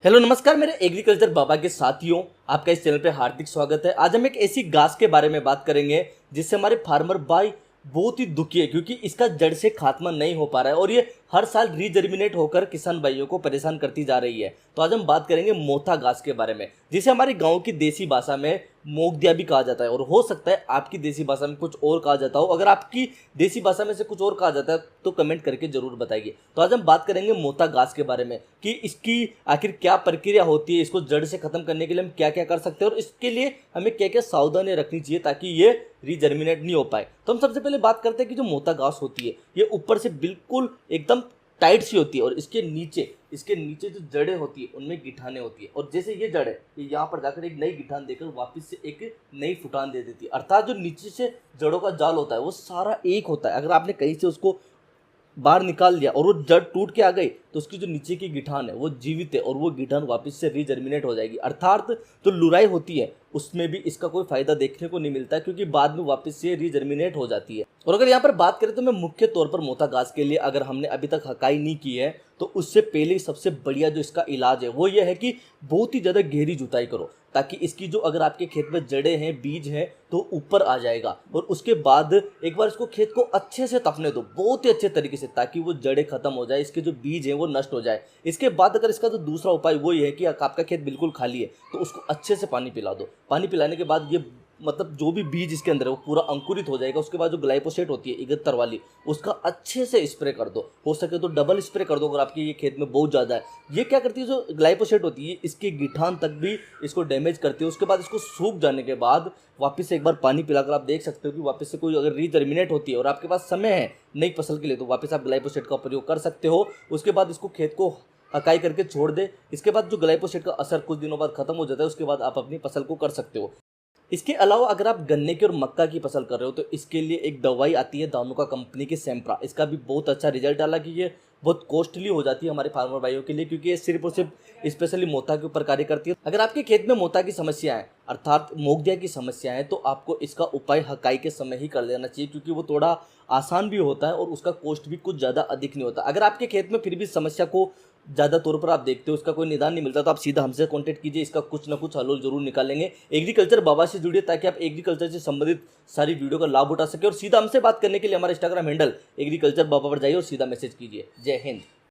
Hello नमस्कार मेरे agriculture बाबा के साथियों, आपका इस चैनल पे हार्दिक स्वागत है। आज हम एक ऐसी घास के बारे में बात करेंगे जिससे हमारे फार्मर भाई बहुत ही दुखी है क्योंकि इसका जड़ से खात्मा नहीं हो पा रहा है और ये हर साल रीजर्मिनेट होकर किसान भाइयों को परेशान करती जा रही है। तो आज हम बात करेंगे मोथा घास के बारे में, जिसे हमारे गांव की देसी भाषा में मोगदिया भी कहा जाता है और हो सकता है आपकी देसी भाषा में कुछ और कहा जाता हो। अगर आपकी देसी भाषा में से कुछ और कहा जाता है तो कमेंट करके जरूर बताइए। तो आज हम बात करेंगे मोथा घास के बारे में कि इसकी आखिर क्या प्रक्रिया होती है, इसको जड़ से खत्म करने के लिए हम क्या क्या कर सकते हैं और इसके लिए हमें क्या क्या सावधानी रखनी चाहिए ताकि ये रीजर्मिनेट नहीं हो पाए। तो हम सबसे पहले बात करते हैं कि जो मोथा घास होती है ये ऊपर से बिल्कुल एकदम टाइट सी होती है और इसके नीचे जो जड़ें होती है उनमें गिठाने होती है और जैसे ये जड़ है ये यहाँ पर जाकर एक नई गिठान देकर वापस से एक नई फुटान दे देती है। अर्थात जो नीचे से जड़ों का जाल होता है वो सारा एक होता है। अगर आपने कहीं से उसको बाहर निकाल दिया और वो जड़ टूट के आ गई तो उसकी जो नीचे की गिठान है वो जीवित है और वो गिठान वापस से रीजर्मिनेट हो जाएगी। अर्थात जो लुराई होती है उसमें भी इसका कोई फायदा देखने को नहीं मिलता क्योंकि बाद में वापस से रीजर्मिनेट हो जाती है। और अगर यहाँ पर बात करें तो मैं मुख्य तौर पर मोथा घास के लिए अगर हमने अभी तक हकाई नहीं की है तो उससे पहले सबसे बढ़िया जो इसका इलाज है वो ये है कि बहुत ही ज़्यादा गहरी जुताई करो ताकि इसकी जो अगर आपके खेत में जड़ें हैं बीज हैं तो ऊपर आ जाएगा। और उसके बाद एक बार इसको खेत को अच्छे से तपने दो बहुत ही अच्छे तरीके से ताकि वो जड़ें खत्म हो जाए, इसके जो बीज हैं वो नष्ट हो जाए। इसके बाद अगर इसका जो दूसरा उपाय वो ये है कि आपका खेत बिल्कुल खाली है तो उसको अच्छे से पानी पिला दो। पानी पिलाने के बाद ये मतलब जो भी बीज इसके अंदर है वो पूरा अंकुरित हो जाएगा। उसके बाद जो ग्लाइफोसेट होती है 71 वाली उसका अच्छे से स्प्रे कर दो, हो सके तो डबल स्प्रे कर दो अगर आपके ये खेत में बहुत ज़्यादा है। ये क्या करती है जो ग्लाइफोसेट होती है इसकी गिठान तक भी इसको डैमेज करती है। उसके बाद इसको सूख जाने के बाद वापस से एक बार पानी पिलाकर आप देख सकते हो कि वापस से कोई अगर रीजर्मिनेट होती है और आपके पास समय है नई फसल के लिए तो वापस आप ग्लाइफोसेट का प्रयोग कर सकते हो। उसके बाद इसको खेत को हकाई करके छोड़ दे। इसके बाद जो ग्लाइफोसेट का असर कुछ दिनों बाद खत्म हो जाता है उसके बाद आप अपनी फसल को कर सकते हो। इसके अलावा अगर आप गन्ने की और मक्का की फसल कर रहे हो तो इसके लिए एक दवाई आती है धानुका कंपनी की सैंप्रा। इसका भी बहुत अच्छा रिजल्ट, हालांकि ये बहुत कॉस्टली हो जाती है हमारे फार्मर भाइयों के लिए क्योंकि ये सिर्फ और सिर्फ स्पेशली मोथा के ऊपर कार्य करती है। अगर आपके खेत में मोथा की समस्या है अर्थात मोगदिया की समस्या है तो आपको इसका उपाय हकाई के समय ही कर लेना चाहिए क्योंकि वो थोड़ा आसान भी होता है और उसका कॉस्ट भी कुछ ज़्यादा अधिक नहीं होता। अगर आपके खेत में फिर भी समस्या को ज़्यादा तौर पर आप देखते हो उसका कोई निदान नहीं मिलता तो आप सीधा हमसे कांटेक्ट कीजिए, इसका कुछ ना कुछ हल जरूर निकालेंगे। एग्रीकल्चर बाबा से जुड़िए ताकि आप एग्रीकल्चर से संबंधित सारी वीडियो का लाभ उठा सके और सीधा हमसे बात करने के लिए हमारा इंस्टाग्राम हैंडल एग्रीकल्चर बाबा पर जाइए और सीधा मैसेज कीजिए। जय हिंद।